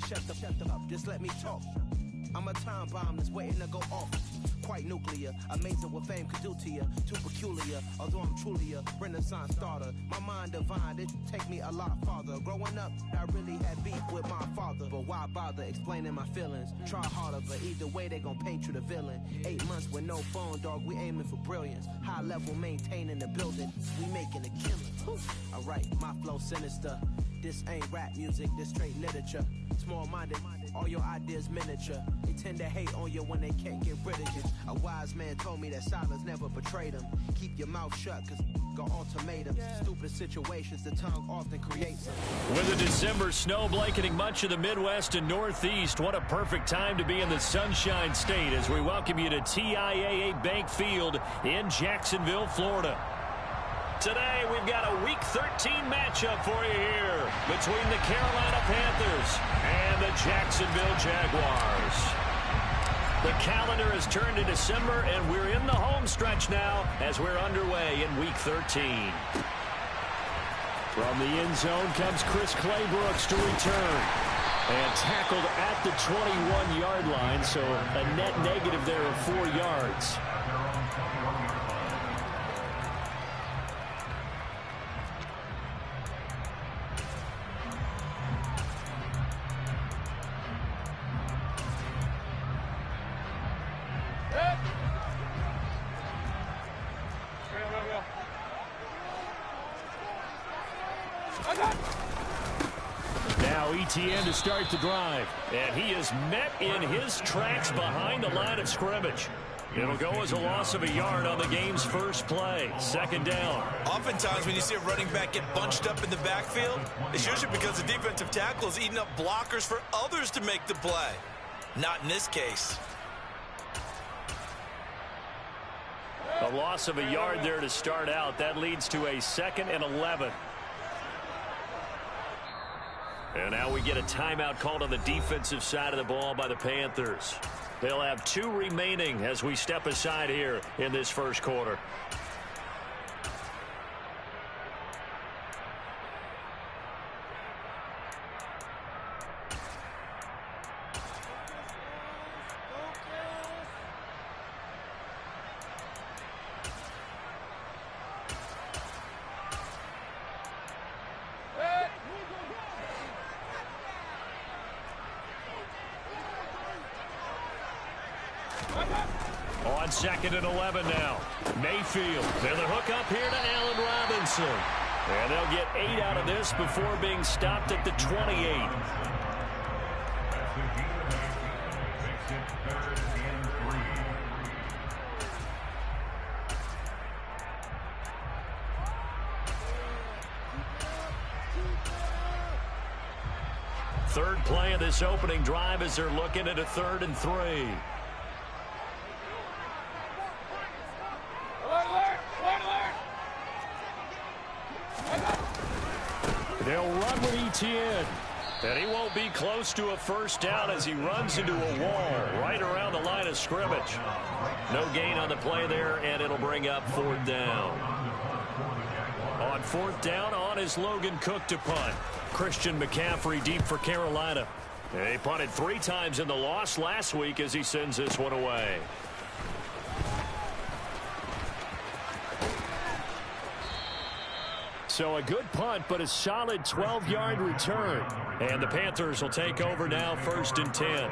Everyone shut the up, just let me talk. I'm a time bomb that's waiting to go off. Quite nuclear, amazing what fame could do to you. Too peculiar, although I'm truly a renaissance starter. My mind divine, it take me a lot farther. Growing up, I really had beef with my father. But why bother explaining my feelings? Try harder, but either way they gon' paint you the villain. 8 months with no phone, dog, we aiming for brilliance. High level, maintaining the building, we making a killing. Alright, my flow sinister. This ain't rap music, this straight literature. Small-minded, all your ideas miniature. They tend to hate on you when they can't get rid of you. A wise man told me that silence never betrayed him. Keep your mouth shut, cause got ultimatums. Stupid situations, the tongue often creates them. With a December snow blanketing much of the Midwest and Northeast, what a perfect time to be in the Sunshine State as we welcome you to TIAA Bank Field in Jacksonville, Florida. Today, we've got a Week 13 matchup for you here between the Carolina Panthers and the Jacksonville Jaguars. The calendar has turned to December, and we're in the home stretch now as we're underway in Week 13. From the end zone comes Chris Claybrooks to return. And tackled at the 21-yard line, so a net negative there of 4 yards. Now ETN to start the drive, and he is met in his tracks behind the line of scrimmage. It'll go as a loss of a yard on the game's first play. Second down. Oftentimes when you see a running back get bunched up in the backfield, it's usually because the defensive tackle is eating up blockers for others to make the play. Not in this case. A loss of a yard there to start out. That leads to a 2nd and 11. And now we get a timeout called on the defensive side of the ball by the Panthers. They'll have 2 remaining as we step aside here in this first quarter. On 2nd and 11 now. Mayfield. And the hook up here to Allen Robinson. And they'll get 8 out of this before being stopped at the 28. Third play of this opening drive as they're looking at a 3rd and 3. They'll run with ETN. And he won't be close to a first down as he runs into a wall right around the line of scrimmage. No gain on the play there, and it'll bring up 4th down. On 4th down, on is Logan Cook to punt. Christian McCaffrey deep for Carolina. He punted 3 times in the loss last week as he sends this one away. So a good punt, but a solid 12-yard return. And the Panthers will take over now, 1st and 10.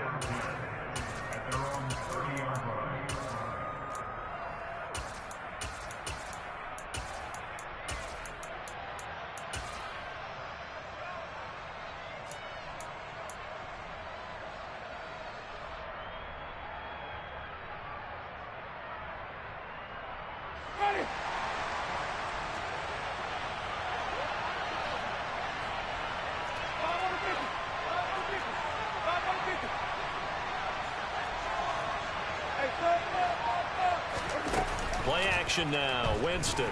Play action now. Winston.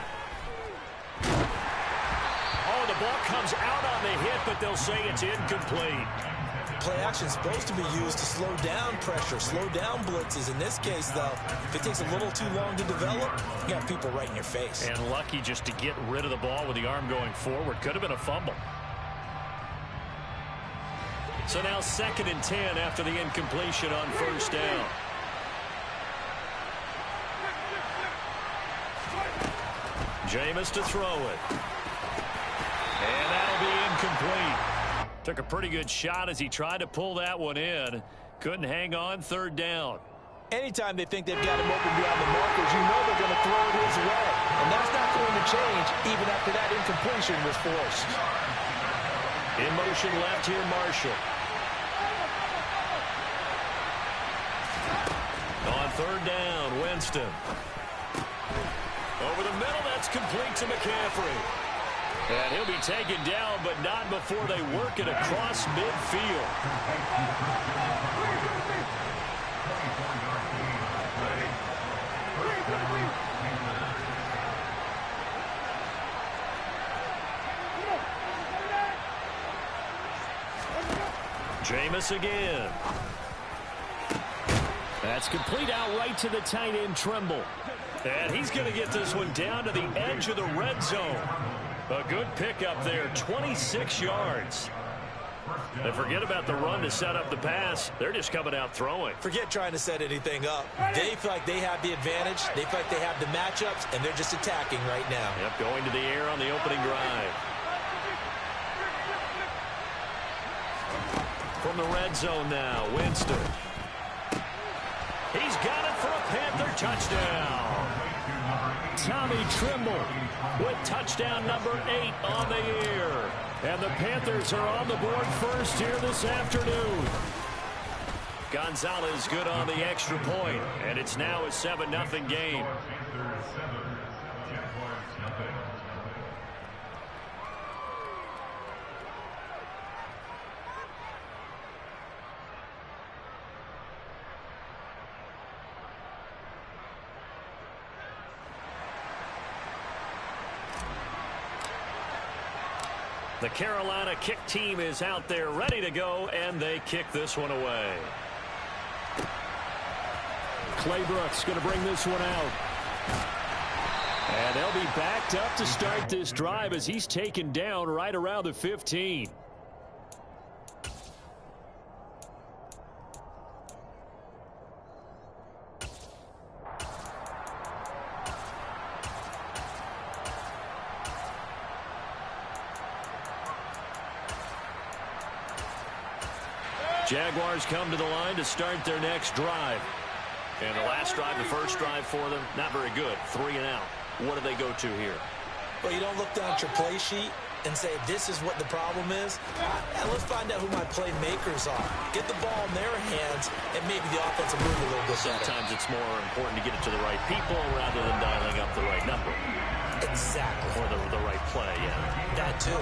Oh, the ball comes out on the hit, but they'll say it's incomplete. Play action is supposed to be used to slow down pressure, slow down blitzes. In this case, though, if it takes a little too long to develop, you got people right in your face. And lucky just to get rid of the ball with the arm going forward. Could have been a fumble. So now 2nd and 10 after the incompletion on first down. Jameis to throw it. And that'll be incomplete. Took a pretty good shot as he tried to pull that one in. Couldn't hang on, 3rd down. Anytime they think they've got him open beyond the markers, you know they're going to throw it his way. And that's not going to change even after that incompletion was forced. In motion left here, Marshall. On 3rd down, Winston. Over the middle, that's complete to McCaffrey. And he'll be taken down, but not before they work it across midfield. Jameis again. That's complete out right to the tight end, Trimble. And he's going to get this one down to the edge of the red zone. A good pickup there, 26 yards. And forget about the run to set up the pass. They're just coming out throwing. Forget trying to set anything up. They feel like they have the advantage. They feel like they have the matchups, and they're just attacking right now. Yep, going to the air on the opening drive. From the red zone now, Winston. He's got it for a Panther touchdown. Tommy Trimble with touchdown number 8 on the year. And the Panthers are on the board first here this afternoon. Gonzalez good on the extra point, and it's now a 7-0 game. The Carolina kick team is out there ready to go, and they kick this one away. Clay Brooks going to bring this one out. And they'll be backed up to start this drive as he's taken down right around the 15. Jaguars come to the line to start their next drive. And the last drive, the first drive for them, not very good. 3 and out. What do they go to here? Well, you don't look down at your play sheet and say, this is what the problem is. Let's find out who my playmakers are. Get the ball in their hands, and maybe the offense will move a little bit better. Sometimes it's more important to get it to the right people rather than dialing up the right number. Exactly. Or the right play, yeah. That too.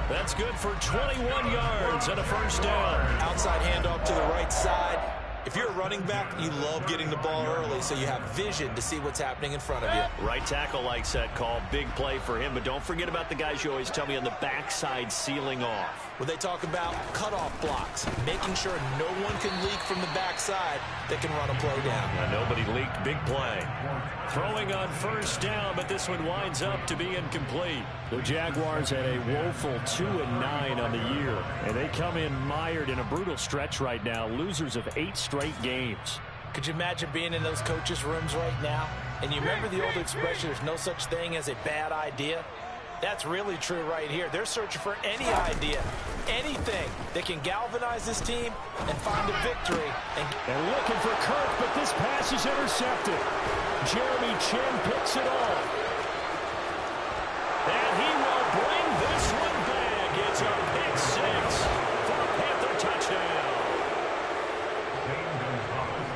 That's good for 21 yards and a first down. Outside handoff to the right side. If you're a running back, you love getting the ball early so you have vision to see what's happening in front of you. Right tackle likes that call. Big play for him. But don't forget about the guys you always tell me on the backside sealing off. When they talk about cutoff blocks, making sure no one can leak from the backside that can run a play down. Nobody leaked. Big play. Throwing on first down, but this one winds up to be incomplete. The Jaguars had a woeful 2-9 on the year, and they come in mired in a brutal stretch right now, losers of 8 straight games. Could you imagine being in those coaches' rooms right now? And you remember the old expression, there's no such thing as a bad idea? That's really true right here. They're searching for any idea, anything that can galvanize this team and find a victory. And looking for Kirk, but this pass is intercepted. Jeremy Chin picks it off. And he will bring this one back. It's a pick 6 for a Panther touchdown.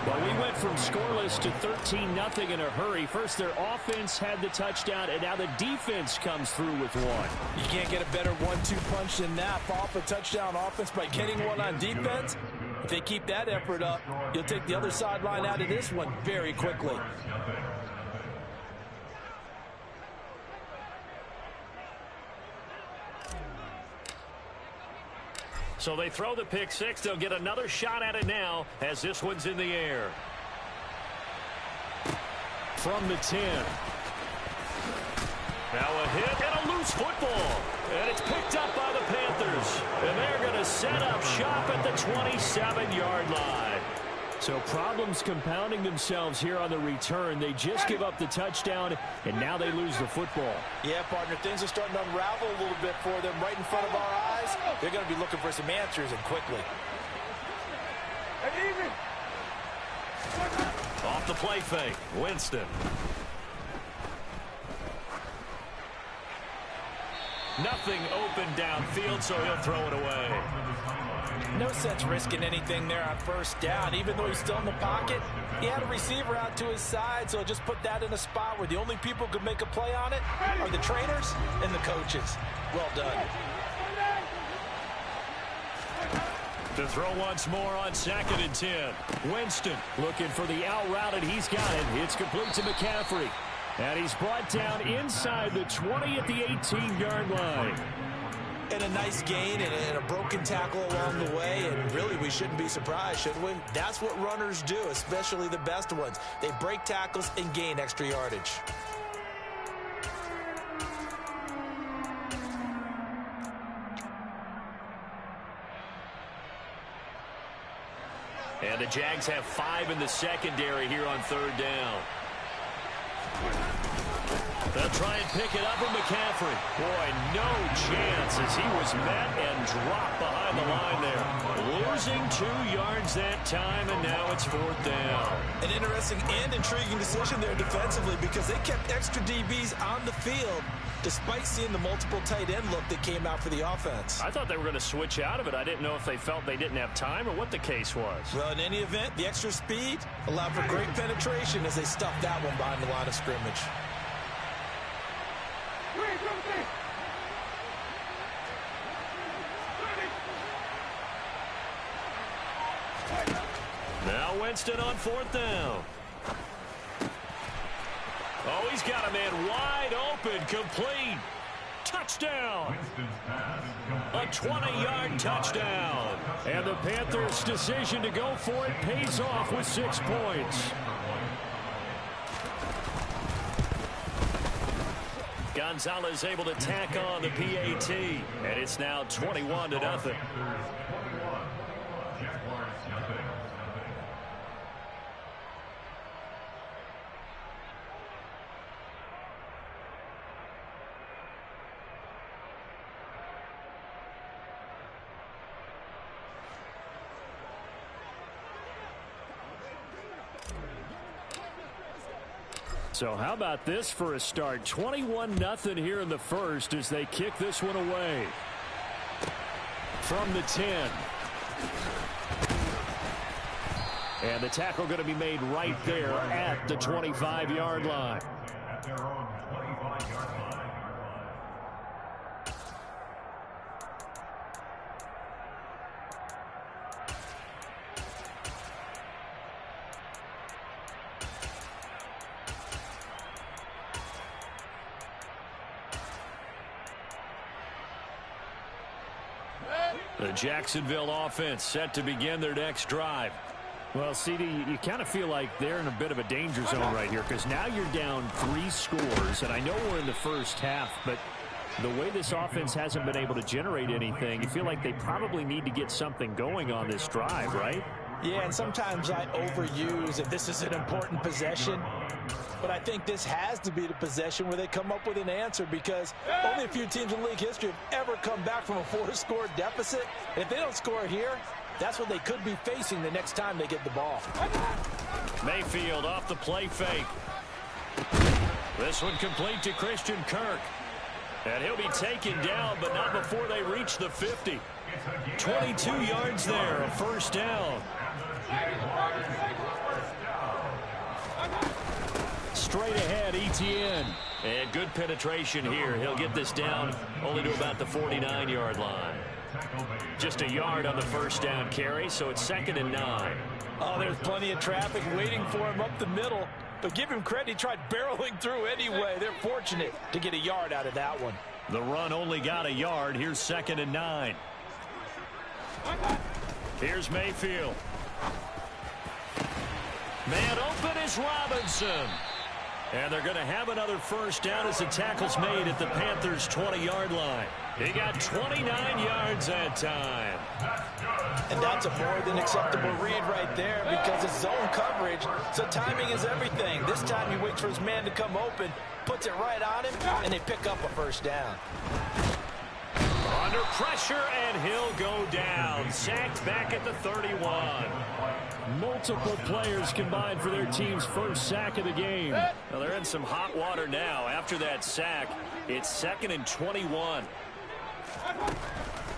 Well, we went from scoreless to 13-0 in a hurry. First, their offense had the touchdown, and now the defense comes through with one. You can't get a better 1-2 punch than that. Off a touchdown offense by getting one on defense. If they keep that effort up, you'll take the other sideline out of this one very quickly. So they throw the pick 6. They'll get another shot at it now as this one's in the air. From the 10. Now a hit and a loose football. And it's picked up by the Panthers. And they're going to set up shop at the 27-yard line. So problems compounding themselves here on the return. They just give up the touchdown, and now they lose the football. Yeah, partner, things are starting to unravel a little bit for them right in front of our eyes. They're going to be looking for some answers, and quickly. Off the play fake, Winston. Nothing open downfield, so he'll throw it away. No sense risking anything there on first down. Even though he's still in the pocket, he had a receiver out to his side, so just put that in a spot where the only people who could make a play on it are the trainers and the coaches. Well done. To throw once more on 2nd and 10. Winston looking for the out route, and he's got it. It's complete to McCaffrey. And he's brought down inside the 20 at the 18-yard line. And a nice gain and a broken tackle along the way. And really, we shouldn't be surprised, should we? That's what runners do, especially the best ones. They break tackles and gain extra yardage. And the Jags have 5 in the secondary here on 3rd down. They'll try and pick it up with McCaffrey. Boy, no chance as he was met and dropped behind the line there. Losing 2 yards that time, and now it's 4th down. An interesting and intriguing decision there defensively because they kept extra DBs on the field despite seeing the multiple tight end look that came out for the offense. I thought they were going to switch out of it. I didn't know if they felt they didn't have time or what the case was. Well, in any event, the extra speed allowed for great penetration as they stuffed that one behind the line of scrimmage. Now Winston on 4th down. Oh, he's got a man wide open, complete. Touchdown. A 20-yard touchdown. And the Panthers' decision to go for it pays off with 6 points. Gonzalez able to tack on the PAT. And it's now 21-0. So how about this for a start? 21-0 here in the first as they kick this one away. From the 10. And the tackle going to be made right there at the 25-yard line. At their own 25-yard line. The Jacksonville offense set to begin their next drive. Well, CD, you kind of feel like they're in a bit of a danger zone right here because now you're down 3 scores, and I know we're in the first half, but the way this offense hasn't been able to generate anything, you feel like they probably need to get something going on this drive, right? Yeah, and sometimes I overuse if this is an important possession. But I think this has to be the possession where they come up with an answer because only a few teams in league history have ever come back from a 4-score deficit. And if they don't score here, that's what they could be facing the next time they get the ball. Mayfield off the play fake. This one complete to Christian Kirk. And he'll be taken down, but not before they reach the 50. 22 yards there, a first down. Straight ahead, Etienne. And good penetration here. He'll get this down only to about the 49-yard line. Just a yard on the first down carry, so it's 2nd and 9. Oh, there's plenty of traffic waiting for him up the middle. But give him credit, he tried barreling through anyway. They're fortunate to get a yard out of that one. The run only got a yard. Here's 2nd and 9. Here's Mayfield. Man open is Robinson. And they're going to have another first down as the tackle's made at the Panthers' 20-yard line. He got 29 yards that time. And that's a more than acceptable read right there because it's zone coverage, so timing is everything. This time he waits for his man to come open, puts it right on him, and they pick up a first down. Under pressure, and he'll go down. Sacked back at the 31. Multiple players combined for their team's first sack of the game. Well, they're in some hot water now. After that sack, it's 2nd and 21.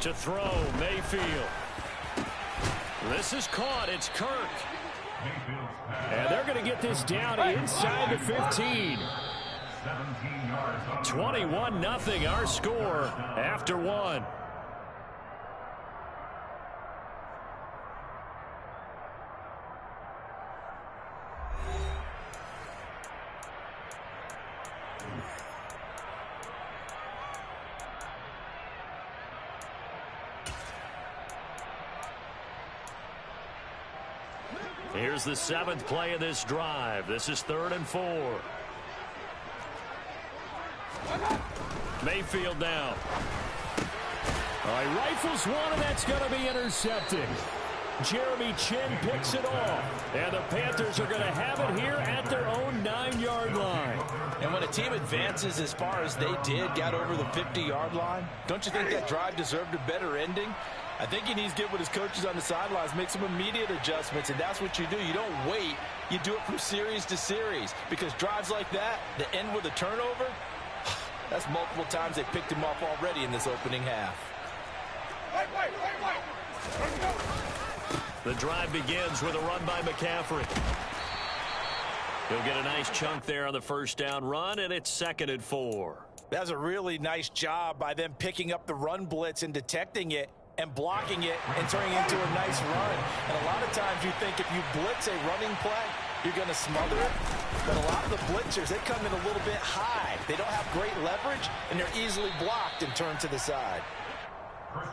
To throw, Mayfield. This is caught. It's Kirk. And they're going to get this down inside the 15. 21-0 our score after one. Here's the 7th play of this drive. This is 3rd and 4. Mayfield now. All right, rifles one, and that's going to be intercepted. Jeremy Chin picks it off. And the Panthers are going to have it here at their own 9-yard line. And when a team advances as far as they did, got over the 50-yard line, don't you think that drive deserved a better ending? I think he needs to get with his coaches on the sidelines, make some immediate adjustments, and that's what you do. You don't wait. You do it from series to series because drives like that end with a turnover, that's multiple times they picked him off already in this opening half. The drive begins with a run by McCaffrey. He'll get a nice chunk there on the first down run, and it's 2nd and 4. That's a really nice job by them picking up the run blitz and detecting it and blocking it and turning it into a nice run. And a lot of times you think if you blitz a running play, you're going to smother it. But a lot of the blitzers, they come in a little bit high. They don't have great leverage, and they're easily blocked and turned to the side.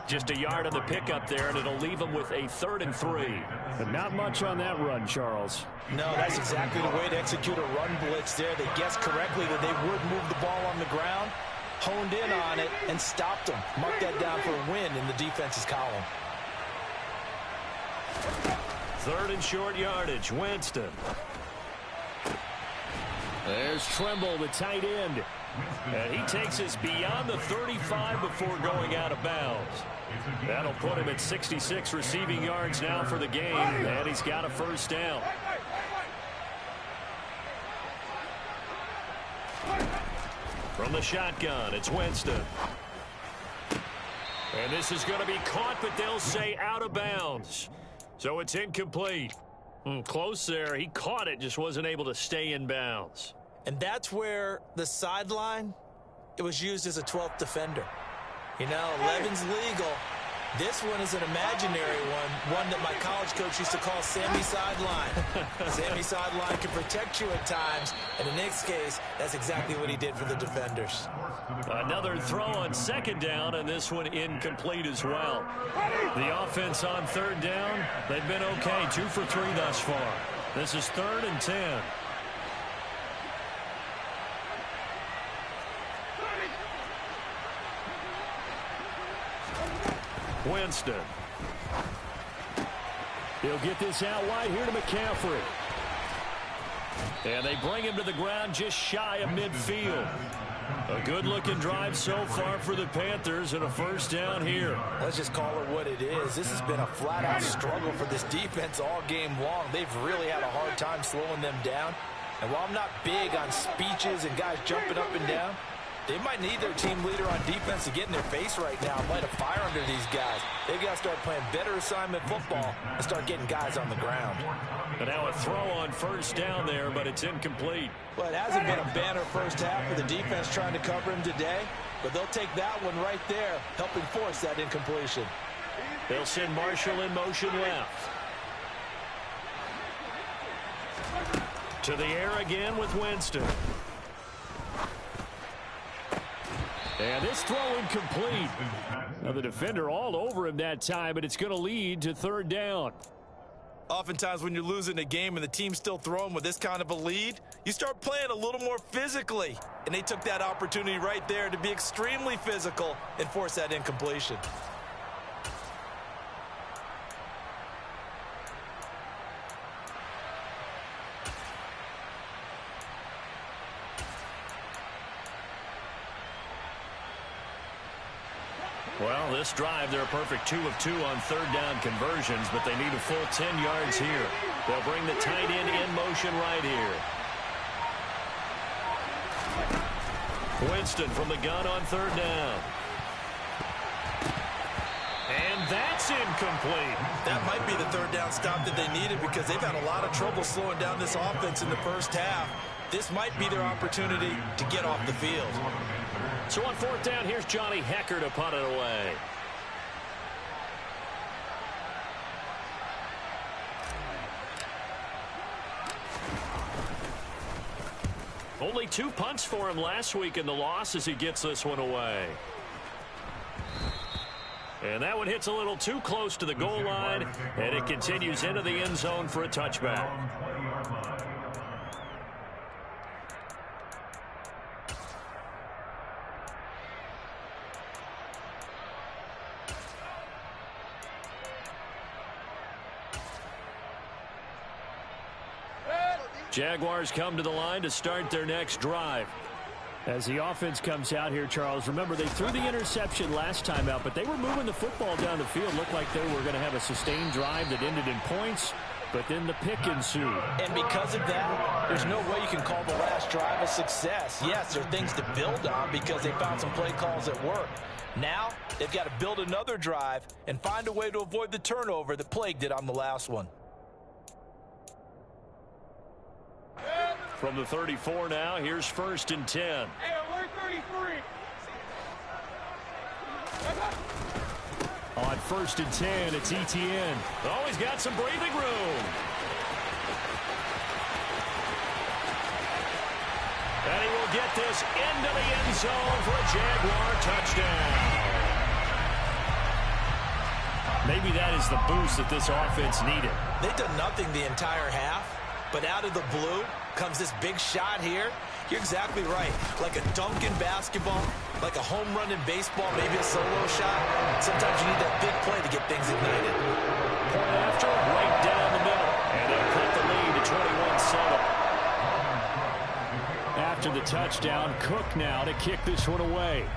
Just a yard on the pickup there, and it'll leave them with a 3rd and 3. But not much on that run, Charles. No, that's exactly the way to execute a run blitz there. They guessed correctly that they would move the ball on the ground, honed in on it, and stopped them. Mark that down for a win in the defense's column. 3rd and short yardage, Winston. There's Trimble, the tight end. And he takes us beyond the 35 before going out of bounds. That'll put him at 66 receiving yards now for the game, and he's got a first down. From the shotgun, it's Winston. And this is going to be caught, but they'll say out of bounds. So it's incomplete. Close there. He caught it, just wasn't able to stay in bounds. And that's where the sideline, it was used as a 12th defender. You know, 11's legal. This one is an imaginary one that my college coach used to call Sammy Sideline. Sammy Sideline can protect you at times, and in this case, that's exactly what he did for the defenders. Another throw on 2nd down, and this one incomplete as well. The offense on 3rd down, they've been okay, 2 for 3 thus far. This is 3rd and 10. Winston. He'll get this out wide here to McCaffrey. And they bring him to the ground just shy of midfield. A good-looking drive so far for the Panthers and a first down here. Let's just call it what it is. This has been a flat-out struggle for this defense all game long. They've really had a hard time slowing them down. And while I'm not big on speeches and guys jumping up and down, they might need their team leader on defense to get in their face right now and light a fire under these guys. They've got to start playing better assignment football and start getting guys on the ground. And now a throw on first down there, but it's incomplete. Well, it hasn't been a banner first half for the defense trying to cover him today, but they'll take that one right there, helping force that incompletion. They'll send Marshall in motion left. To the air again with Winston. And this throw incomplete. Now the defender all over him that time, but it's going to lead to 3rd down. Oftentimes when you're losing a game and the team's still throwing with this kind of a lead, you start playing a little more physically. And they took that opportunity right there to be extremely physical and force that incompletion. Well, this drive, they're a perfect 2 of 2 on third down conversions, but they need a full 10 yards here. They'll bring the tight end in motion right here. Winston from the gun on third down. And that's incomplete. That might be the third down stop that they needed because they've had a lot of trouble slowing down this offense in the first half. This might be their opportunity to get off the field. So on fourth down, here's Johnny Hecker to punt it away. Only 2 punts for him last week in the loss as he gets this one away. And that one hits a little too close to the goal line, and it continues into the end zone for a touchback. Jaguars come to the line to start their next drive. As the offense comes out here, Charles, remember they threw the interception last time out, but they were moving the football down the field. Looked like they were going to have a sustained drive that ended in points, but then the pick ensued. And because of that, there's no way you can call the last drive a success. Yes, there are things to build on because they found some play calls that work. Now, they've got to build another drive and find a way to avoid the turnover that plagued it on the last one. From the 34 now, here's 1st and 10. Hey, alert 33. On 1st and 10, it's ETN. Oh, he's got some breathing room. And he will get this into the end zone for a Jaguar touchdown. Maybe that is the boost that this offense needed. They've done nothing the entire half, but out of the blue comes this big shot here. You're exactly right. Like a dunk in basketball, like a home run in baseball, maybe a solo shot. Sometimes you need that big play to get things ignited. Point after, right down the middle. And they'll cut the lead to 21-7. After the touchdown, Cook now to kick this one away.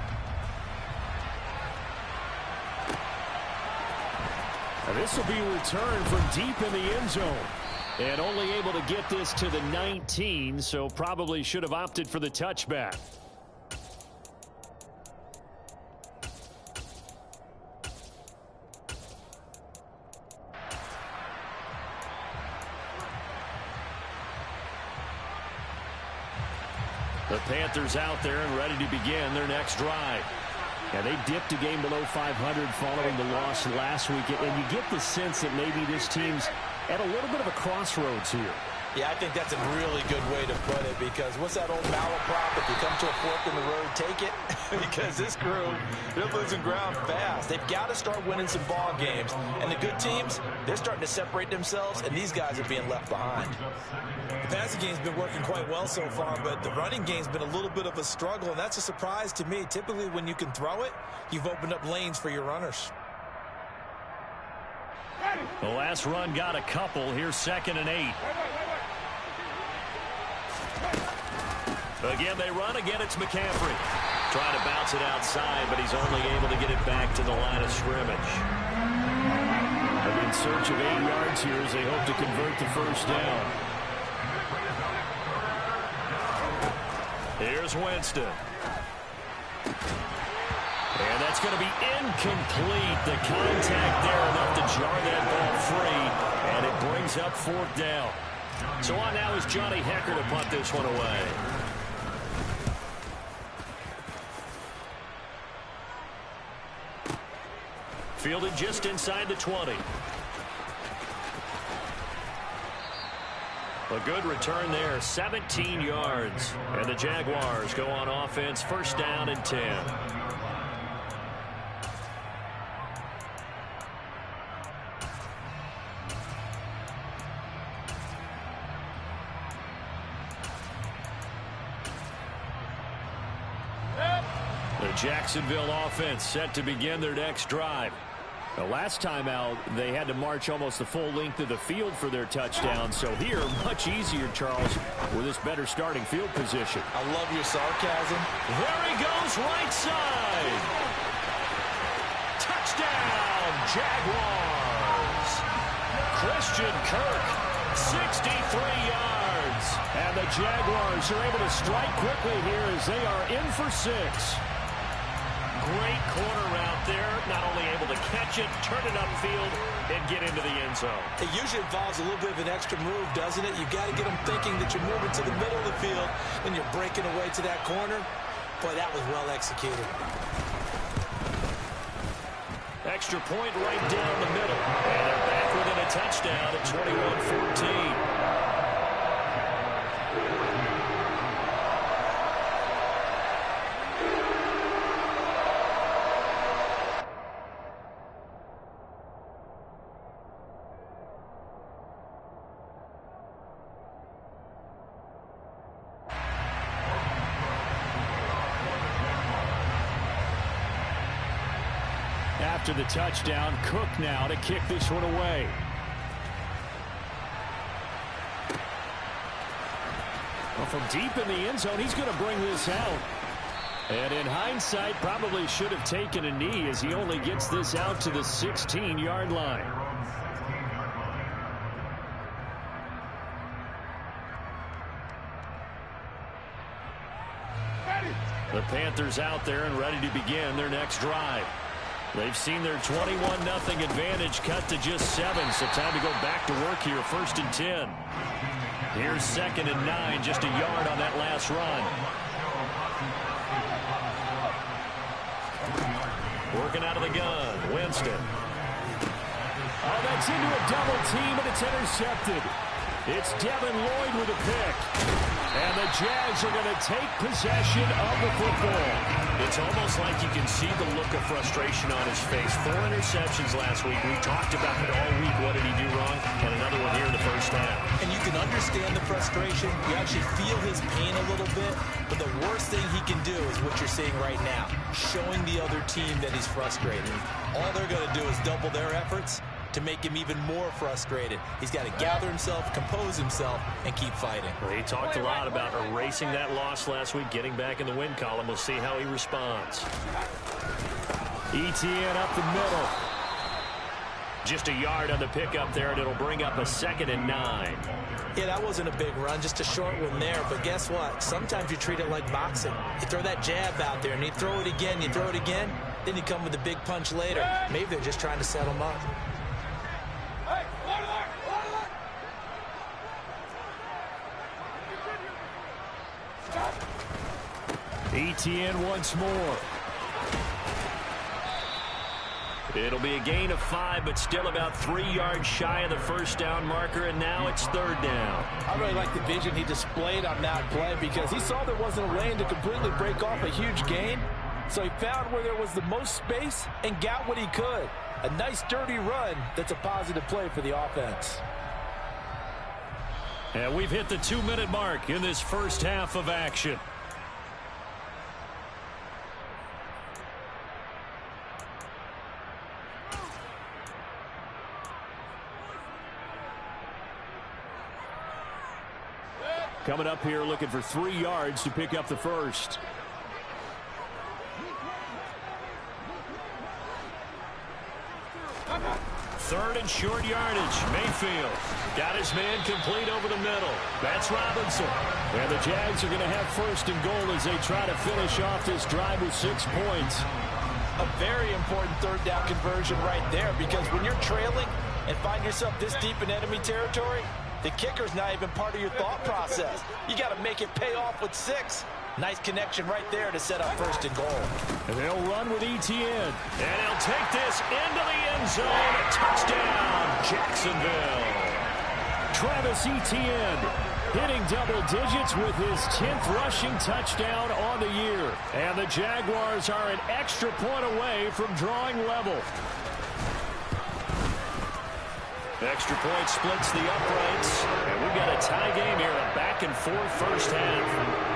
And this will be a return from deep in the end zone. And only able to get this to the 19, so probably should have opted for the touchback. The Panthers out there and ready to begin their next drive. And they dipped a game below 500 following the loss last week. And you get the sense that maybe this team's at a little bit of a crossroads here. Yeah, I think that's a really good way to put it because what's that old malaprop? If you come to a fork in the road, take it. Because this crew, they're losing ground fast. They've got to start winning some ball games. And the good teams, they're starting to separate themselves, and these guys are being left behind. The passing game's been working quite well so far, but the running game's been a little bit of a struggle, and that's a surprise to me. Typically, when you can throw it, you've opened up lanes for your runners. The last run got a couple. Here's 2nd and 8. Again, they run. Again, it's McCaffrey. Trying to bounce it outside, but he's only able to get it back to the line of scrimmage. And in search of 8 yards here as they hope to convert the first down. Here's Winston. And that's going to be incomplete. The contact there enough to jar that ball free, and it brings up 4th down. So on now is Johnny Hecker to punt this one away. Fielded just inside the 20. A good return there, 17 yards. And the Jaguars go on offense, 1st down and 10. The Jacksonville offense set to begin their next drive. The last time out, they had to march almost the full length of the field for their touchdown. So here, much easier, Charles, with this better starting field position. I love your sarcasm. There he goes, right side. Touchdown, Jaguars. Christian Kirk, 63 yards. And the Jaguars are able to strike quickly here as they are in for 6. Great corner route there. Not only able to catch it, turn it upfield, and get into the end zone. It usually involves a little bit of an extra move, doesn't it? You've got to get them thinking that you're moving to the middle of the field and you're breaking away to that corner. Boy, that was well executed. Extra point right down the middle. And they're back within a touchdown at 21-14. After the touchdown, Cook now to kick this one away. Well, from deep in the end zone, he's going to bring this out. And in hindsight, probably should have taken a knee as he only gets this out to the 16-yard line. The Panthers out there and ready to begin their next drive. They've seen their 21-0 advantage cut to just 7, so time to go back to work here, 1st and 10. Here's 2nd and 9, just a yard on that last run. Working out of the gun, Winston. Oh, that's into a double team, and it's intercepted. It's Devin Lloyd with a pick. And the Jags are going to take possession of the football. It's almost like you can see the look of frustration on his face. 4 interceptions last week. We talked about it all week. What did he do wrong? And another one here in the first half. And you can understand the frustration. You actually feel his pain a little bit. But the worst thing he can do is what you're seeing right now, showing the other team that he's frustrated. All they're going to do is double their efforts to make him even more frustrated. He's got to gather himself, compose himself, and keep fighting. Well, he talked a lot about erasing that loss last week, getting back in the win column. We'll see how he responds. ETN up the middle. Just a yard on the pickup there, and it'll bring up a 2nd and 9. Yeah, that wasn't a big run, just a short one there. But guess what? Sometimes you treat it like boxing. You throw that jab out there, and you throw it again, then you come with a big punch later. Maybe they're just trying to set him up. ETN once more. It'll be a gain of 5, but still about 3 yards shy of the first down marker, and now it's 3rd down. I really like the vision he displayed on that play because he saw there wasn't a lane to completely break off a huge gain, so he found where there was the most space and got what he could. A nice, dirty run that's a positive play for the offense. And we've hit the 2-minute mark in this first half of action. Coming up here looking for 3 yards to pick up the first. Third and short yardage. Mayfield got his man complete over the middle. That's Robinson. And the Jags are going to have 1st and goal as they try to finish off this drive with 6 points. A very important 3rd down conversion right there because when you're trailing and find yourself this deep in enemy territory, the kicker's not even part of your thought process. You got to make it pay off with 6. Nice connection right there to set up 1st and goal. And they'll run with ETN. And he'll take this into the end zone. Touchdown, Jacksonville. Travis Etienne hitting double digits with his 10th rushing touchdown on the year. And the Jaguars are an extra point away from drawing level. Extra point splits the uprights. And we've got a tie game here, a back-and-forth first half.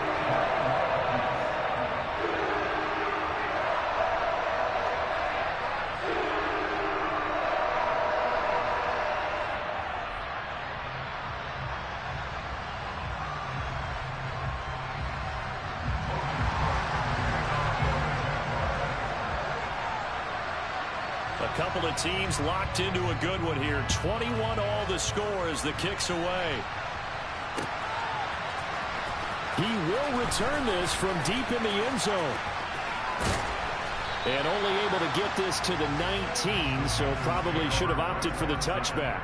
couple of teams locked into a good one here. 21 all the score as the kick's away. He will return this from deep in the end zone. And only able to get this to the 19, so probably should have opted for the touchback.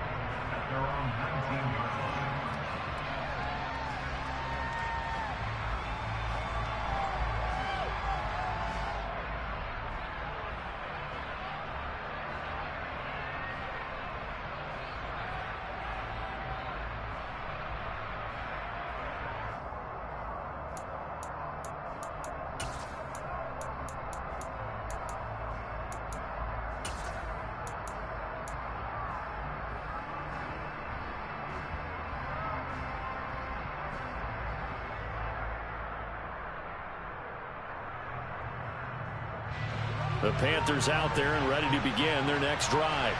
The Panthers out there and ready to begin their next drive.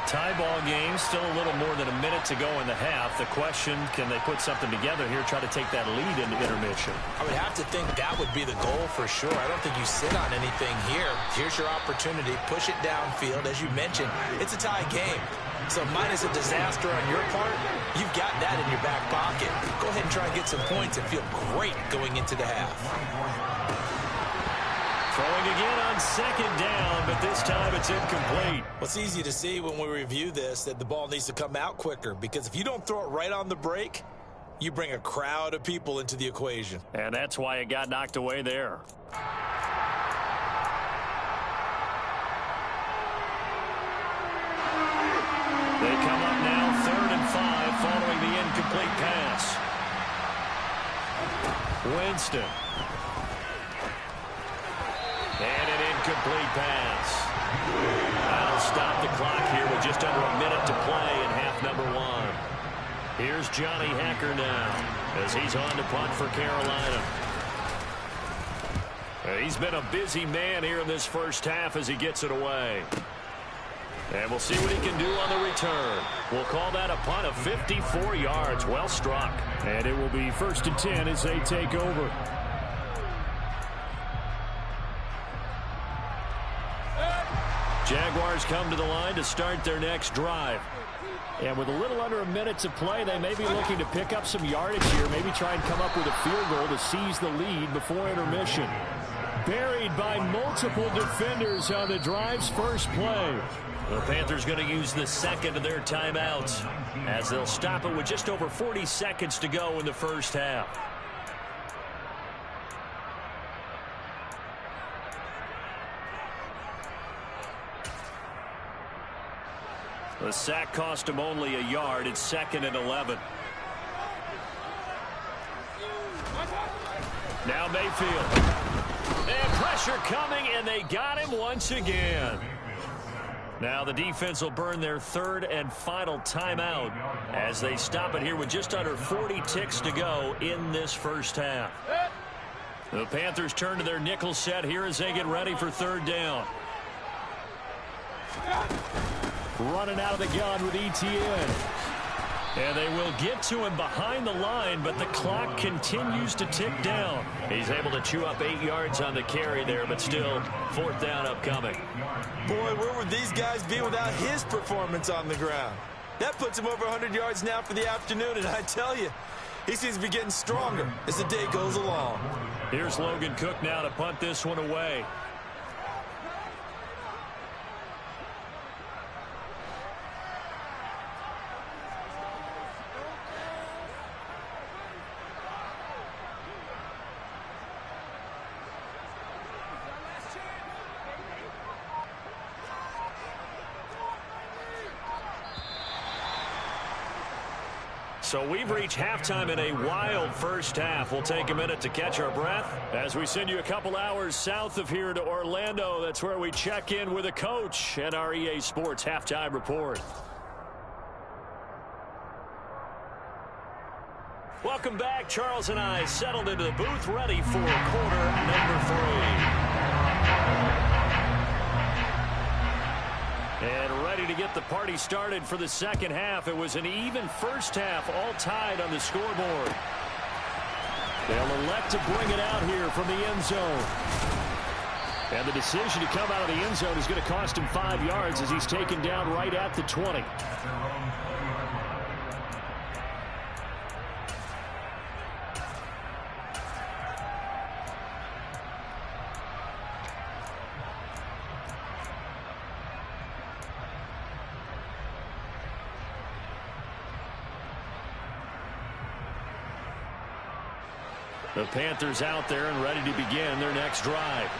Tie ball game, still a little more than a minute to go in the half. The question, can they put something together here, try to take that lead into intermission? I would have to think that would be the goal for sure. I don't think you sit on anything here. Here's your opportunity. Push it downfield. As you mentioned, it's a tie game. So minus a disaster on your part, you've got that in your back pocket. Go ahead and try and get some points and feel great going into the half. Throwing again on second down, but this time it's incomplete. Well, it's easy to see when we review this that the ball needs to come out quicker, because if you don't throw it right on the break, you bring a crowd of people into the equation. And that's why it got knocked away there. They come up now 3rd and 5 following the incomplete pass. Winston. And an incomplete pass. That'll stop the clock here with just under a minute to play in half number 1. Here's Johnny Hecker now as he's on to punt for Carolina. He's been a busy man here in this first half as he gets it away. And we'll see what he can do on the return. We'll call that a punt of 54 yards. Well struck. And it will be 1st and 10 as they take over. Jaguars come to the line to start their next drive. And with a little under a minute to play, they may be looking to pick up some yardage here, maybe try and come up with a field goal to seize the lead before intermission. Buried by multiple defenders on the drive's first play. The Panthers going to use the second of their timeouts as they'll stop it with just over 40 seconds to go in the first half. The sack cost him only a yard. It's 2nd and 11. Now Mayfield. And pressure coming, and they got him once again. Now the defense will burn their 3rd and final timeout as they stop it here with just under 40 ticks to go in this first half. The Panthers turn to their nickel set here as they get ready for 3rd down. Running out of the gun with ETN. And they will get to him behind the line, but the clock continues to tick down. He's able to chew up 8 yards on the carry there, but still 4th down upcoming. Boy, where would these guys be without his performance on the ground? That puts him over 100 yards now for the afternoon, and I tell you, he seems to be getting stronger as the day goes along. Here's Logan Cook now to punt this one away. So we've reached halftime in a wild first half. We'll take a minute to catch our breath as we send you a couple hours south of here to Orlando. That's where we check in with a coach and our EA Sports Halftime Report. Welcome back. Charles and I settled into the booth ready for quarter number 3. And ready to get the party started for the second half. It was an even first half, all tied on the scoreboard. They'll elect to bring it out here from the end zone. And the decision to come out of the end zone is going to cost him 5 yards as he's taken down right at the 20. The Panthers out there and ready to begin their next drive.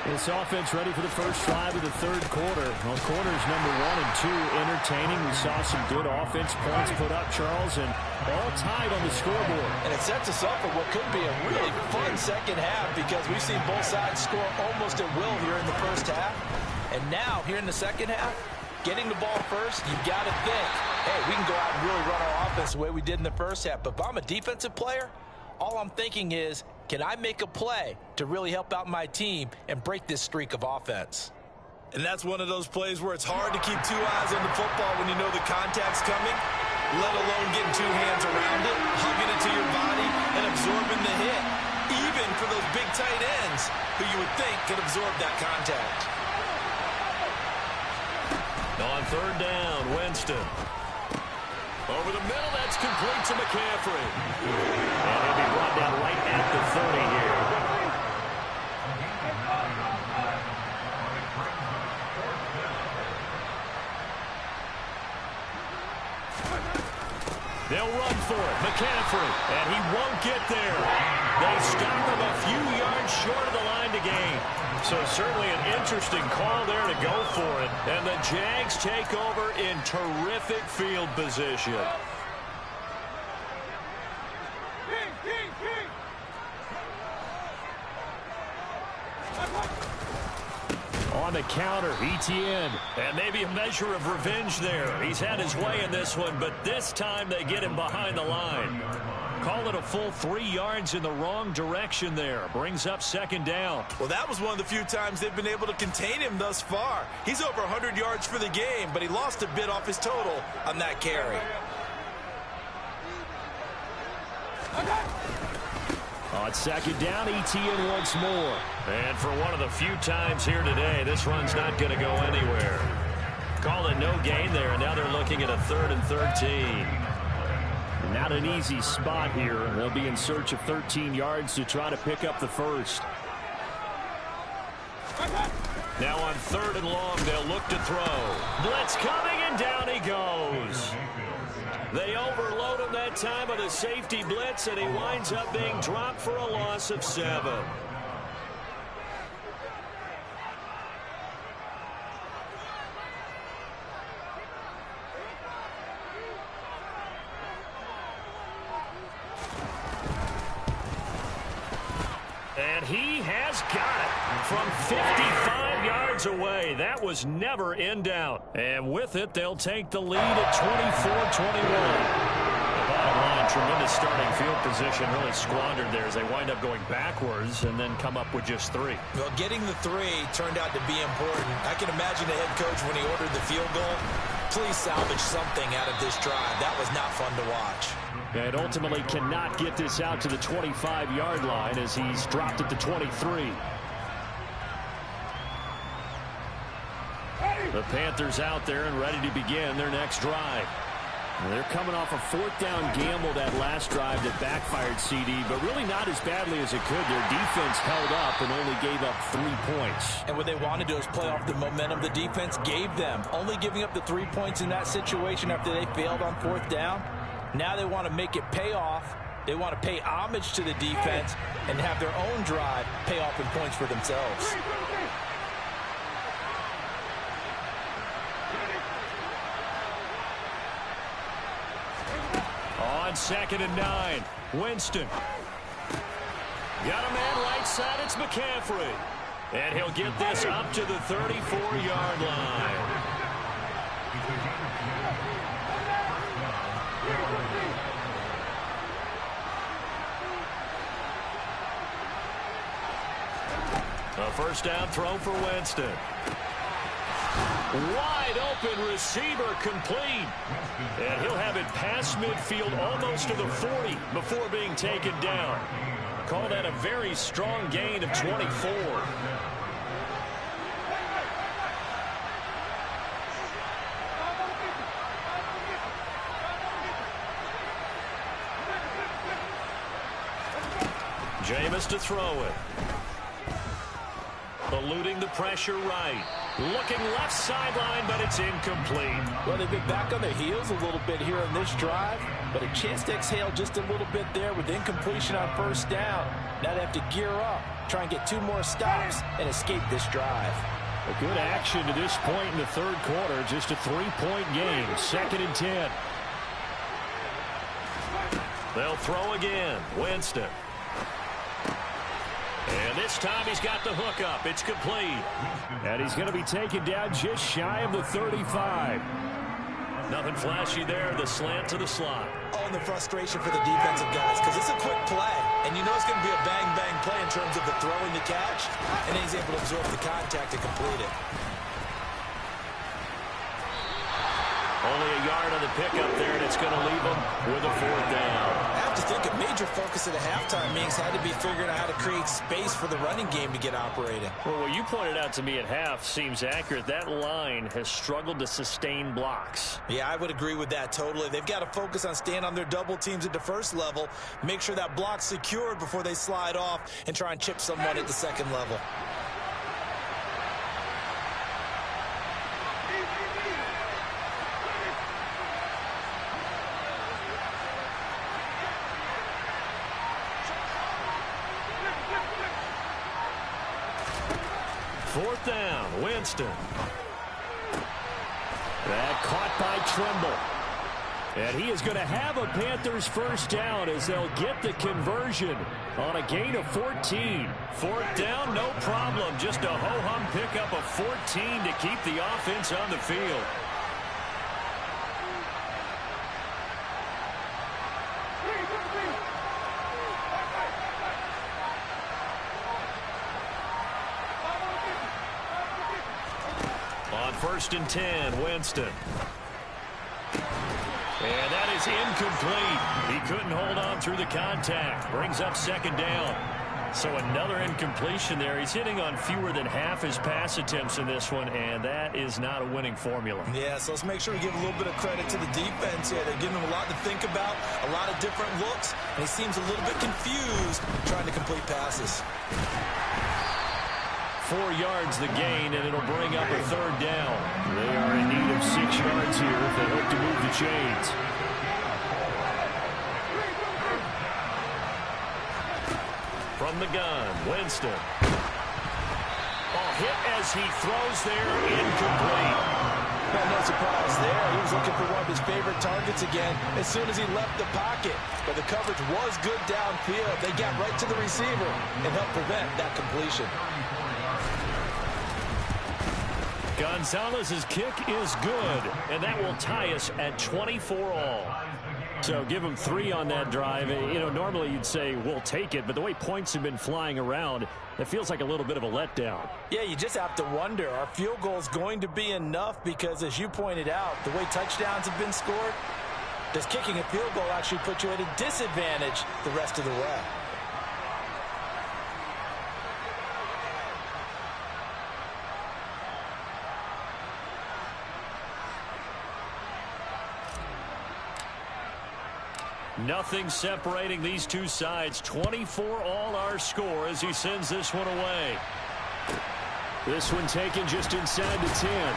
This offense ready for the first drive of the third quarter. Well, quarters number 1 and 2 entertaining. We saw some good offense points put up, Charles, and all tied on the scoreboard. And it sets us up for what could be a really fun second half because we've seen both sides score almost at will here in the first half. And now, here in the second half, getting the ball first, you've got to think, hey, we can go out and really run our offense the way we did in the first half. But if I'm a defensive player, all I'm thinking is, can I make a play to really help out my team and break this streak of offense? And that's one of those plays where it's hard to keep 2 eyes on the football when you know the contact's coming, let alone getting 2 hands around it, hugging it to your body, and absorbing the hit, even for those big tight ends who you would think could absorb that contact. On third down, Winston. Over the middle, that's complete to McCaffrey. And he'll be brought down right at the 30 here. They'll run for it. McCaffrey, and he won't get there. They stop him a few yards short of the line to gain. So certainly an interesting call there to go for it. And the Jags take over in terrific field position. On the counter, ETN. And maybe a measure of revenge there. He's had his way in this one, but this time they get him behind the line. Call it a full 3 yards in the wrong direction there. Brings up second down. Well, that was one of the few times they've been able to contain him thus far. He's over 100 yards for the game, but he lost a bit off his total on that carry. On second down, ETN once more. And for one of the few times here today, this run's not going to go anywhere. Call it no gain there, and now they're looking at a 3rd and 13. Not an easy spot here. They'll be in search of 13 yards to try to pick up the first. Now on 3rd and long, they'll look to throw. Blitz coming, and down he goes. They overload him that time with a safety blitz, and he winds up being dropped for a loss of 7. And he has got it from 55 yards away. That was never in doubt. And with it, they'll take the lead at 24-21. Bottom line, tremendous starting field position, really squandered there as they wind up going backwards and then come up with just 3. Well, getting the 3 turned out to be important. I can imagine the head coach when he ordered the field goal. Please salvage something out of this drive. That was not fun to watch. And ultimately cannot get this out to the 25-yard line as he's dropped at the 23. The Panthers out there and ready to begin their next drive. And they're coming off a 4th down gamble that last drive that backfired CD, but really not as badly as it could. Their defense held up and only gave up 3 points. And what they want to do is play off the momentum the defense gave them. Only giving up the 3 points in that situation after they failed on 4th down. Now they want to make it pay off. They want to pay homage to the defense and have their own drive pay off in points for themselves. On 2nd and 9, Winston. Got a man right side, it's McCaffrey. And he'll get this up to the 34-yard line. A first down throw for Winston. Wide open receiver complete. And he'll have it past midfield almost to the 40 before being taken down. Call that a very strong gain of 24. Jameis to throw it. Eluding the pressure right. Looking left sideline, but it's incomplete. Well, they've been back on their heels a little bit here on this drive, but a chance to exhale just a little bit there with incompletion on first down. Now they have to gear up, try and get 2 more stops, and escape this drive. A good action to this point in the third quarter. Just a 3-point game. 2nd and 10. They'll throw again. Winston. And this time he's got the hook up. It's complete. And he's going to be taken down just shy of the 35. Nothing flashy there. The slant to the slot. Oh, and the frustration for the defensive guys, because it's a quick play. And you know it's going to be a bang-bang play in terms of the throw and the catch. And then he's able to absorb the contact to complete it. Only a yard on the pickup there, and it's going to leave him with a 4th down. I have to think a major focus at the halftime meetings had to be figuring out how to create space for the running game to get operating. Well, what you pointed out to me at half seems accurate. That line has struggled to sustain blocks. Yeah, I would agree with that totally. They've got to focus on staying on their double teams at the first level, make sure that block's secured before they slide off and try and chip someone at the second level. Fourth down, Winston. That caught by Trimble. And he is going to have a Panthers first down as they'll get the conversion on a gain of 14. 4th down, no problem. Just a ho-hum pickup of 14 to keep the offense on the field. On 1st and 10, Winston. And that is incomplete. He couldn't hold on through the contact. Brings up 2nd down. So another incompletion there. He's hitting on fewer than half his pass attempts in this one, and that is not a winning formula. Yeah, so let's make sure we give a little bit of credit to the defense here. They're giving him a lot to think about, a lot of different looks, and he seems a little bit confused trying to complete passes. 4 yards the gain, and it'll bring up a 3rd down. They are in need of 6 yards here if they hope to move the chains. From the gun, Winston. Hit as he throws there, incomplete. Well, no surprise there. He was looking for one of his favorite targets again as soon as he left the pocket. But the coverage was good downfield. They got right to the receiver and helped prevent that completion. Gonzalez's kick is good, and that will tie us at 24 all. So give them 3 on that drive. You know, normally you'd say we'll take it, but the way points have been flying around, it feels like a little bit of a letdown. Yeah, you just have to wonder, are field goals going to be enough? Because as you pointed out, the way touchdowns have been scored, does kicking a field goal actually put you at a disadvantage the rest of the way? Nothing separating these two sides. 24 all our score as he sends this one away. This one taken just inside the 10.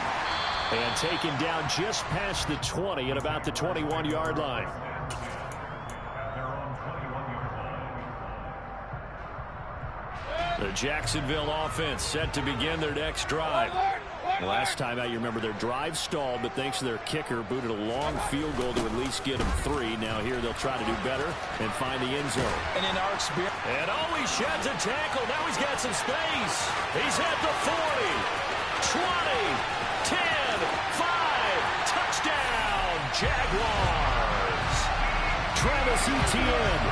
And taken down just past the 20 at about the 21-yard line. The Jacksonville offense set to begin their next drive. Last time out, you remember their drive stalled, but thanks to their kicker, booted a long field goal to at least get them 3. Now here they'll try to do better and find the end zone. And in our experience, and he sheds a tackle. Now he's got some space. He's at the 40, 20, 10, 5. Touchdown, Jaguars. Travis Etienne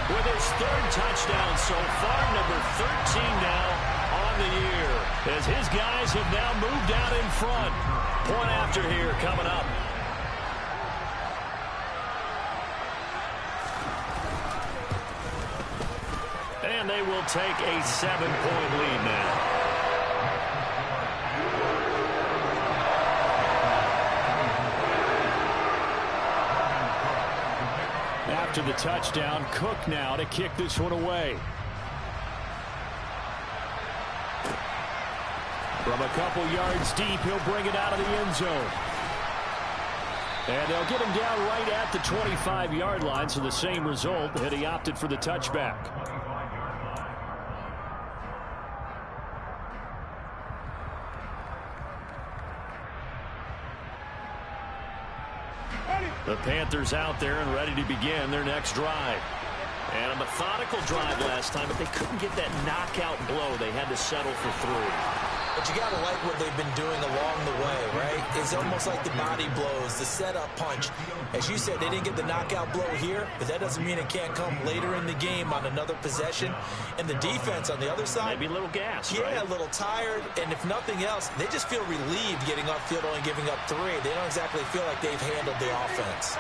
with his 3rd touchdown so far, number 13 now on the year, as his guys have now moved out in front. Point after here coming up. And they will take a 7-point lead now. After the touchdown, Cook now to kick this one away. From a couple yards deep, he'll bring it out of the end zone. And they'll get him down right at the 25-yard line, so the same result, and he opted for the touchback. The Panthers out there and ready to begin their next drive. And a methodical drive last time, but they couldn't get that knockout blow. They had to settle for 3. But you got to like what they've been doing along the way, right? It's almost like the body blows, the setup punch. As you said, they didn't get the knockout blow here, but that doesn't mean it can't come later in the game on another possession. And the defense on the other side, maybe a little gas, yeah, right? A little tired. And if nothing else, they just feel relieved getting upfield only giving up 3. They don't exactly feel like they've handled the offense.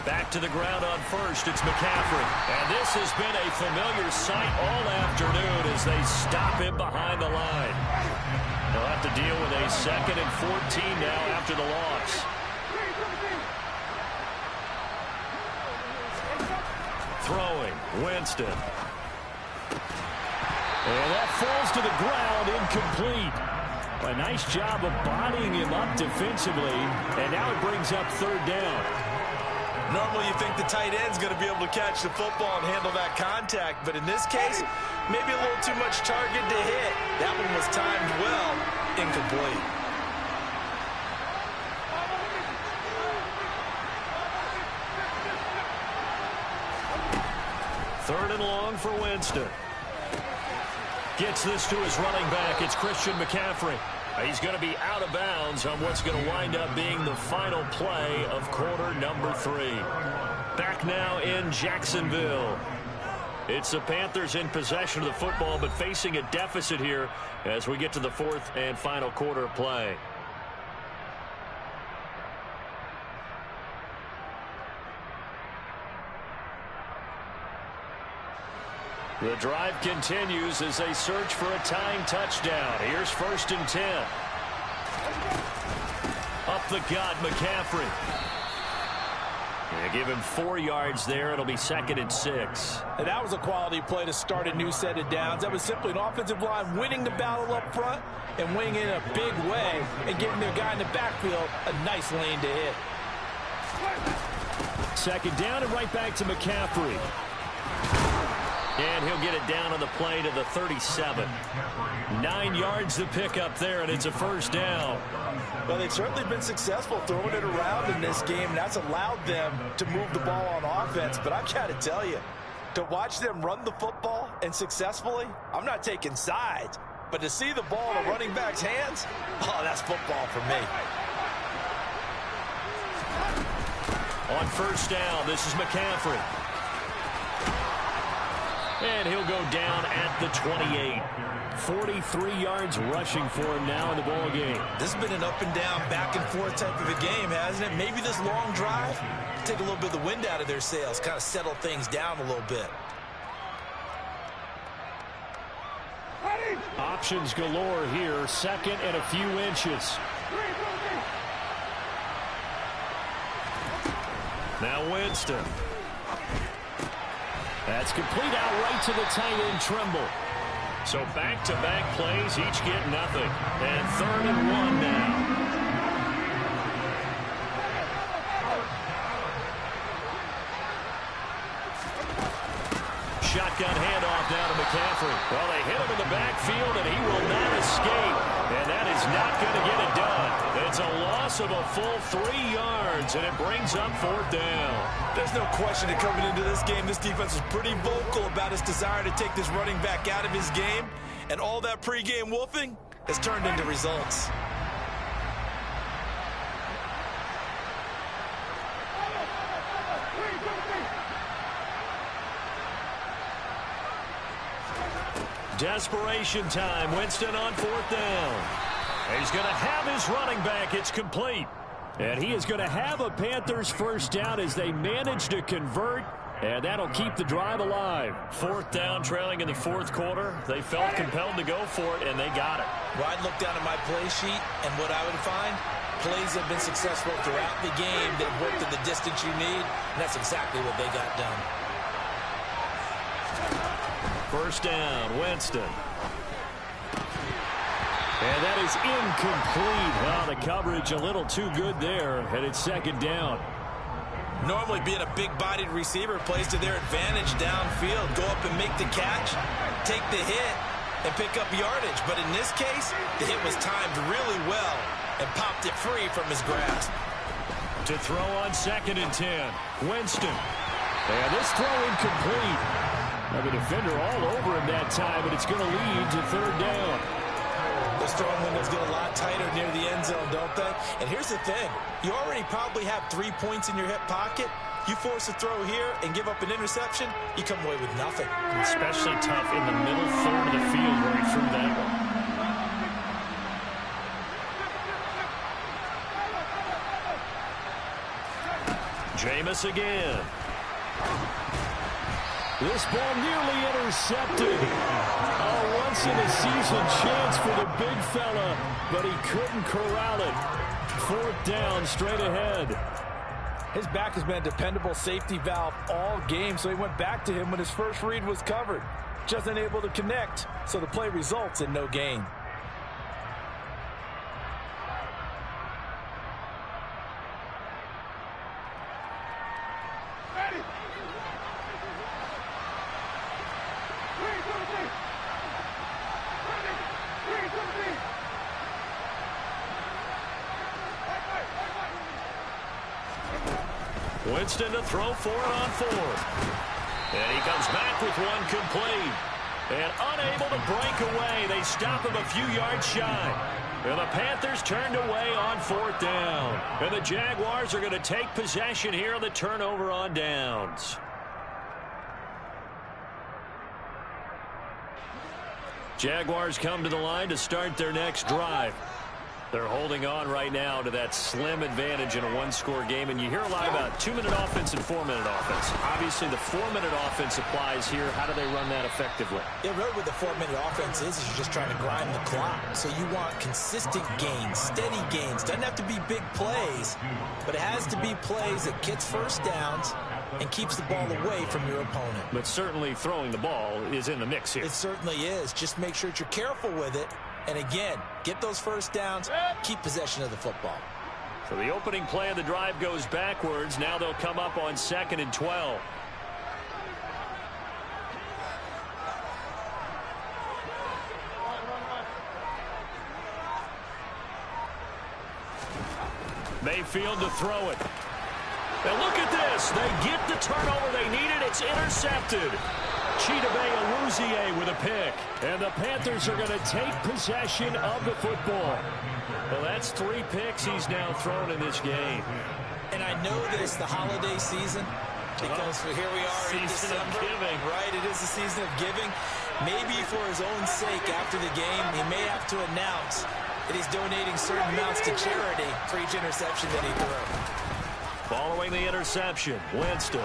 Back to the ground on first, it's McCaffrey. And this has been a familiar sight all afternoon as they stop him behind the line. They'll have to deal with a 2nd and 14 now after the loss. Throwing, Winston. And that falls to the ground, incomplete. A nice job of bodying him up defensively, and now it brings up 3rd down. Normally you think the tight end's going to be able to catch the football and handle that contact, but in this case, maybe a little too much target to hit. That one was timed well, incomplete. Third and long for Winston. Gets this to his running back. It's Christian McCaffrey. He's going to be out of bounds on what's going to wind up being the final play of quarter number 3. Back now in Jacksonville. It's the Panthers in possession of the football, but facing a deficit here as we get to the 4th and final quarter of play. The drive continues as they search for a tying touchdown. Here's 1st and 10. Up the gut, McCaffrey. They give him 4 yards there. It'll be 2nd and 6. And that was a quality play to start a new set of downs. That was simply an offensive line winning the battle up front and winning in a big way and giving their guy in the backfield a nice lane to hit. 2nd down and right back to McCaffrey. And he'll get it down on the play to the 37. 9 yards to pick up there, and it's a 1st down. Well, they've certainly been successful throwing it around in this game, and that's allowed them to move the ball on offense. But I've got to tell you, to watch them run the football and successfully, I'm not taking sides, but to see the ball in a running back's hands, oh, that's football for me. On 1st down, this is McCaffrey. And he'll go down at the 28. 43 yards rushing for him now in the ball game. This has been an up and down, back and forth type of a game, hasn't it? Maybe this long drive take a little bit of the wind out of their sails, kind of settle things down a little bit. Options galore here. 2nd and a few inches. Now Winston. That's complete out right to the tight end, Trimble. So back-to-back plays, each get nothing. And 3rd and 1 now. Shotgun handoff now to McCaffrey. Well, they hit him in the backfield, and he will not escape. And that is not going to get it done. It's a loss of a full 3 yards, and it brings up 4th down. There's no question that coming into this game, this defense was pretty vocal about its desire to take this running back out of his game. And all that pregame wolfing has turned into results. Desperation time. Winston on 4th down. He's going to have his running back. It's complete. And he is going to have a Panthers 1st down as they manage to convert. And that'll keep the drive alive. 4th down, trailing in the 4th quarter. They felt compelled to go for it, and they got it. Well, I'd look down at my play sheet, and what I would find, plays have been successful throughout the game that have worked at the distance you need, and that's exactly what they got done. 1st down, Winston. And that is incomplete. Well, the coverage a little too good there, and it's second down. Normally being a big-bodied receiver plays to their advantage downfield. Go up and make the catch, take the hit, and pick up yardage. But in this case, the hit was timed really well and popped it free from his grasp. To throw on 2nd and 10. Winston. And this throw incomplete. Now the defender all over him that time, but it's going to lead to 3rd down. Those throwing windows get a lot tighter near the end zone, don't they? And here's the thing. You already probably have 3 points in your hip pocket. You force a throw here and give up an interception, you come away with nothing. Especially tough in the middle third of the field where he threw that one. Jameis again. This ball nearly intercepted. A once-in-a-season chance for the big fella, but he couldn't corral it. 4th down, straight ahead. His back has been a dependable safety valve all game, so he went back to him when his first read was covered. Just unable to connect, so the play results in no gain. Winston to throw for it on 4th. And he comes back with one complete. And unable to break away. They stop him a few yards shy. And the Panthers turned away on 4th down. And the Jaguars are going to take possession here on the turnover on downs. Jaguars come to the line to start their next drive. They're holding on right now to that slim advantage in a one-score game. And you hear a lot about 2-minute offense and 4-minute offense. Obviously, the 4-minute offense applies here. How do they run that effectively? Yeah, really what the 4-minute offense is you're just trying to grind the clock. So you want consistent gains, steady gains. Doesn't have to be big plays, but it has to be plays that gets first downs and keeps the ball away from your opponent. But certainly throwing the ball is in the mix here. It certainly is. Just make sure that you're careful with it. And again, get those first downs, keep possession of the football. So the opening play of the drive goes backwards. Now they'll come up on 2nd and 12. Mayfield to throw it. And look at this. They get the turnover they needed. It's intercepted. Chidobe with a pick. And the Panthers are going to take possession of the football. Well, that's 3 picks he's now thrown in this game. And I know this, the holiday season, because here we are in December. Season of giving. Right, it is the season of giving. Maybe for his own sake after the game, he may have to announce that he's donating certain amounts to charity for each interception that he threw. Following the interception, Winston.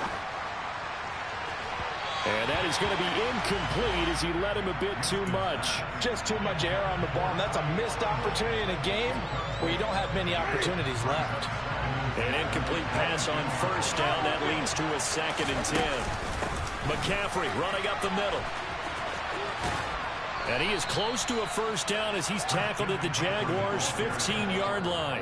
And that is going to be incomplete as he led him a bit too much. Just too much air on the ball, and that's a missed opportunity in a game where you don't have many opportunities left. An incomplete pass on 1st down. That leads to a 2nd and 10. McCaffrey running up the middle. And he is close to a 1st down as he's tackled at the Jaguars' 15-yard line.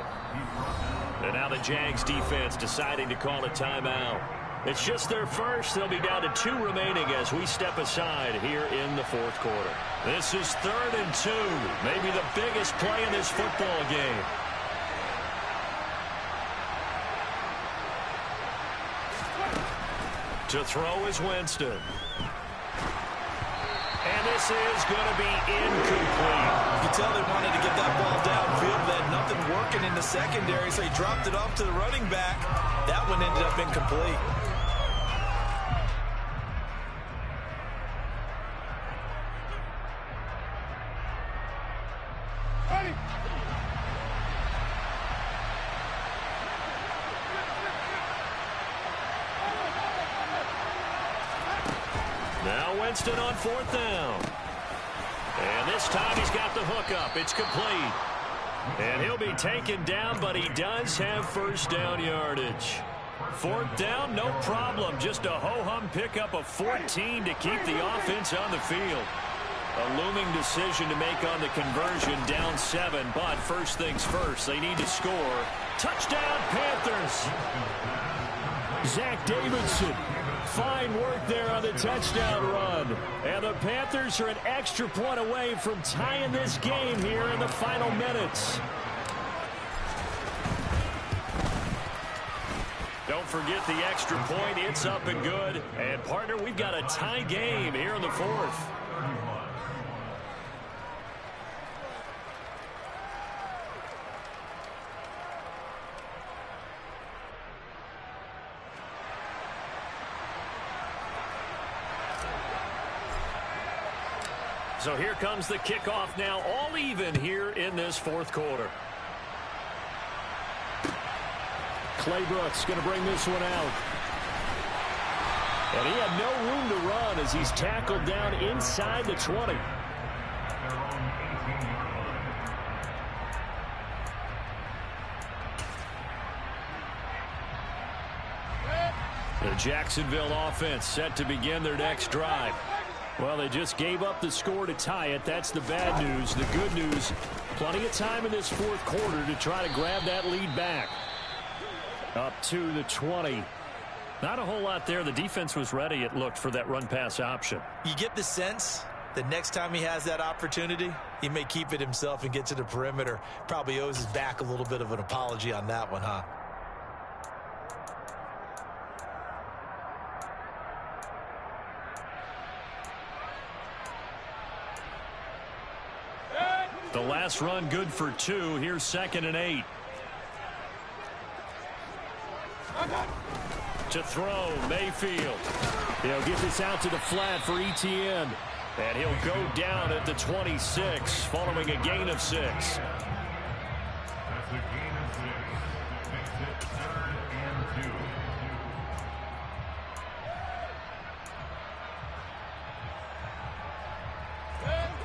And now the Jags defense deciding to call a timeout. It's just their first. They'll be down to 2 remaining as we step aside here in the 4th quarter. This is 3rd and 2. Maybe the biggest play in this football game. To throw is Winston. And this is going to be incomplete. You can tell they wanted to get that ball downfield. They had nothing working in the secondary, so he dropped it off to the running back. That one ended up incomplete. Now Winston on 4th down. And this time he's got the hook up. It's complete. And he'll be taken down, but he does have 1st down yardage. 4th down, no problem. Just a ho-hum pickup of 14 to keep the offense on the field. A looming decision to make on the conversion, down 7, but first things first, they need to score. Touchdown, Panthers! Zach Davidson, fine work there on the touchdown run. And the Panthers are an extra point away from tying this game here in the final minutes. Don't forget the extra point. It's up and good. And, partner, we've got a tie game here in the 4th. So here comes the kickoff now, all even here in this 4th quarter. Clay Brooks going to bring this one out. And he had no room to run as he's tackled down inside the 20. The Jacksonville offense set to begin their next drive. Well, they just gave up the score to tie it. That's the bad news. The good news, plenty of time in this 4th quarter to try to grab that lead back. Up to the 20. Not a whole lot there. The defense was ready, it looked, for that run-pass option. You get the sense that next time he has that opportunity, he may keep it himself and get to the perimeter. Probably owes his back a little bit of an apology on that one, huh? The last run good for 2. Here's 2nd and 8. To throw, Mayfield. He'll get this out to the flat for Etienne. And he'll go down at the 26 following a gain of 6.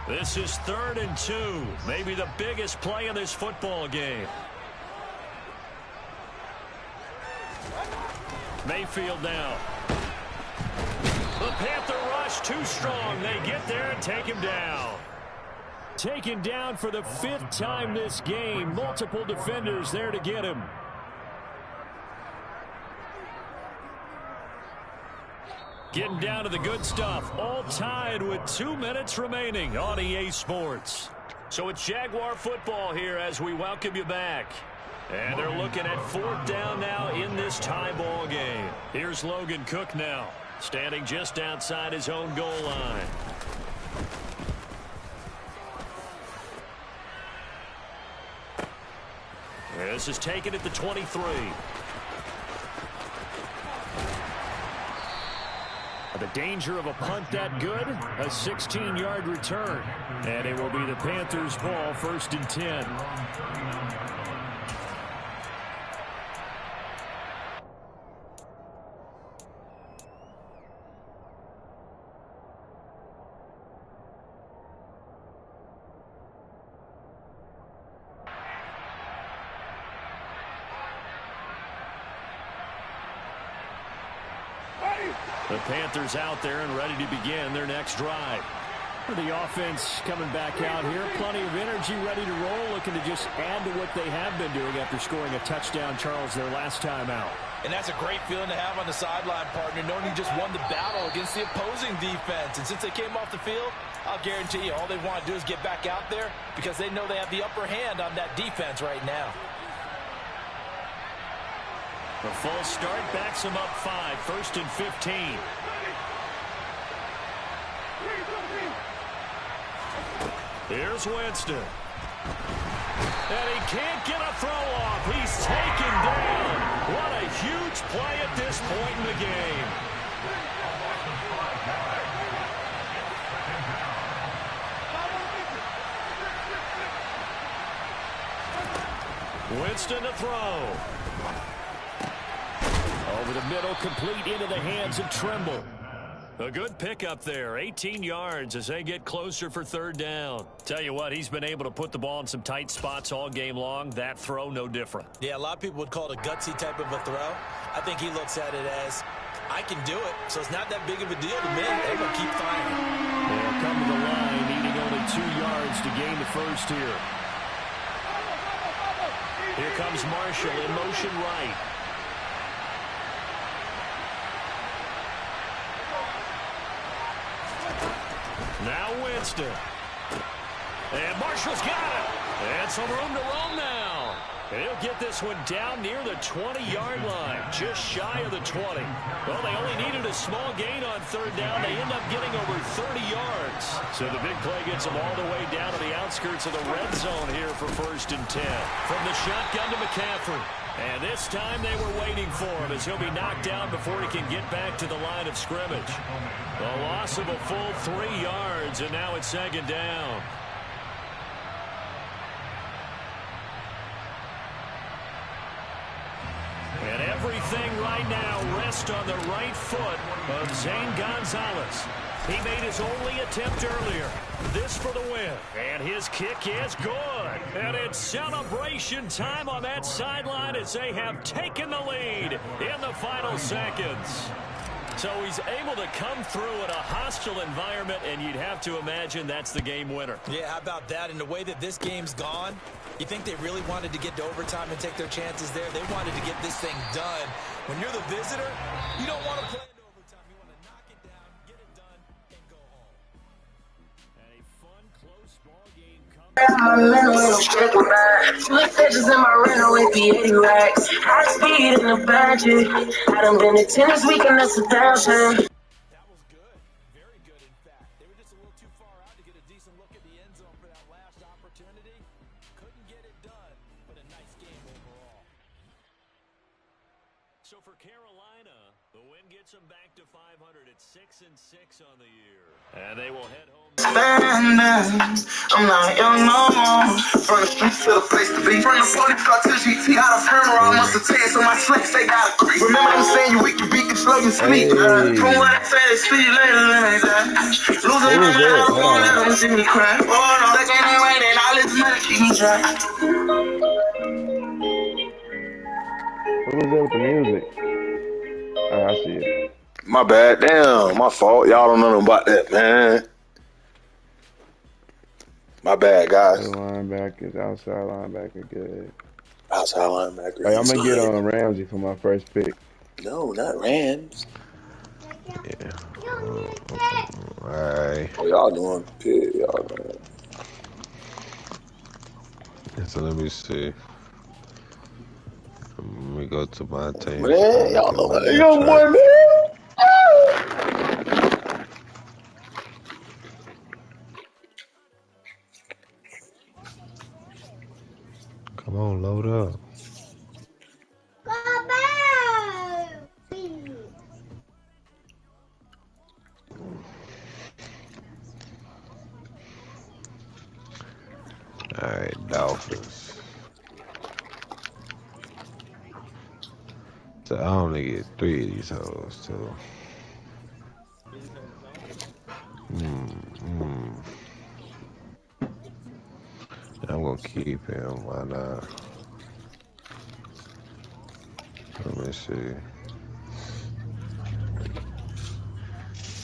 This is 3rd and 2. Maybe the biggest play in this football game. Mayfield now. The Panther rush too strong. They get there and take him down. Taken down for the 5th time this game. Multiple defenders there to get him. Getting down to the good stuff. All tied with 2 minutes remaining on EA Sports. So it's Jaguar football here as we welcome you back. And they're looking at 4th down now in this tie ball game. Here's Logan Cook now, standing just outside his own goal line. This is taken at the 23. The danger of a punt that good, a 16-yard return. And it will be the Panthers' ball, 1st and 10. The Panthers out there and ready to begin their next drive. The offense coming back out here. Plenty of energy, ready to roll, looking to just add to what they have been doing after scoring a touchdown, Charles, their last time out. And that's a great feeling to have on the sideline, partner, knowing you just won the battle against the opposing defense. And since they came off the field, I'll guarantee you all they want to do is get back out there because they know they have the upper hand on that defense right now. The full start backs them up 5, 1st and 15. Here's Winston. And he can't get a throw off. He's taken down. What a huge play at this point in the game. Winston to throw. Over the middle, complete into the hands of Trimble. A good pickup there, 18 yards as they get closer for 3rd down. Tell you what, he's been able to put the ball in some tight spots all game long. That throw, no different. Yeah, a lot of people would call it a gutsy type of a throw. I think he looks at it as, I can do it, so it's not that big of a deal to me. They're going to keep firing. They'll come to the line, needing 2 yards to gain the first here. Here comes Marshall in motion right. Now Winston. And Marshall's got it. And some room to roam now. And he'll get this one down near the 20-yard line, just shy of the 20. Well, they only needed a small gain on third down. They end up getting over 30 yards. So the big play gets them all the way down to the outskirts of the red zone here for 1st and 10. From the shotgun to McCaffrey. And this time they were waiting for him as he'll be knocked down before he can get back to the line of scrimmage. A loss of a full 3 yards, and now it's 2nd down. And everything right now rests on the right foot of Zane Gonzalez. He made his only attempt earlier. This for the win. And his kick is good. And it's celebration time on that sideline as they have taken the lead in the final seconds. So he's able to come through in a hostile environment, and you'd have to imagine that's the game winner. Yeah, how about that? And the way that this game's gone, you think they really wanted to get to overtime and take their chances there? They wanted to get this thing done. When you're the visitor, you don't want to play into overtime. You want to knock it down, get it done, and go home. And a fun, close ball game comes. Sweet pitches in my rental with the 80 racks. High speed in the budget. I done been to tennis weekend, that's 1,000. That was good. Very good, in fact. They were just a little too far out to get a decent look at the end zone for that last opportunity. Couldn't get it done, but a nice game overall. So for Carolina, the win gets them back to 500 at 6-6 on the year. And they will head home. I'm not young no more. From the streets to the place to be. From the police car to GT, I done turned around, must have taken so my slacks, they got a creep. Remember them saying you weak, you beat, you slow, you sleep. From what I say, they sleep later than they die. Losing my mind, I won't let them see me cry. Oh no, that ain't raining, all this money keep me dry. What was that with the music? Oh, I see it. My bad. Damn, my fault. Y'all don't know nothing about that, man. My bad, guys. The linebackers, outside linebacker, good. Outside linebacker. Hey, I'm going to get on Ramsey for my first pick. No, not Rams. Yeah. All right. Oh, y'all doing pick. Y'all doing. So let me see. Let me go to my team. Man, y'all know that. Young boy, man. Come on, load up. All right, Dolphins. So I only get 3 of these hoes too. I'm gonna keep him. Why not? Let me see.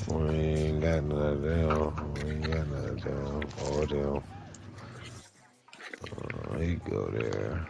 We ain't got none of them. We ain't got none of them. Or them. He go there.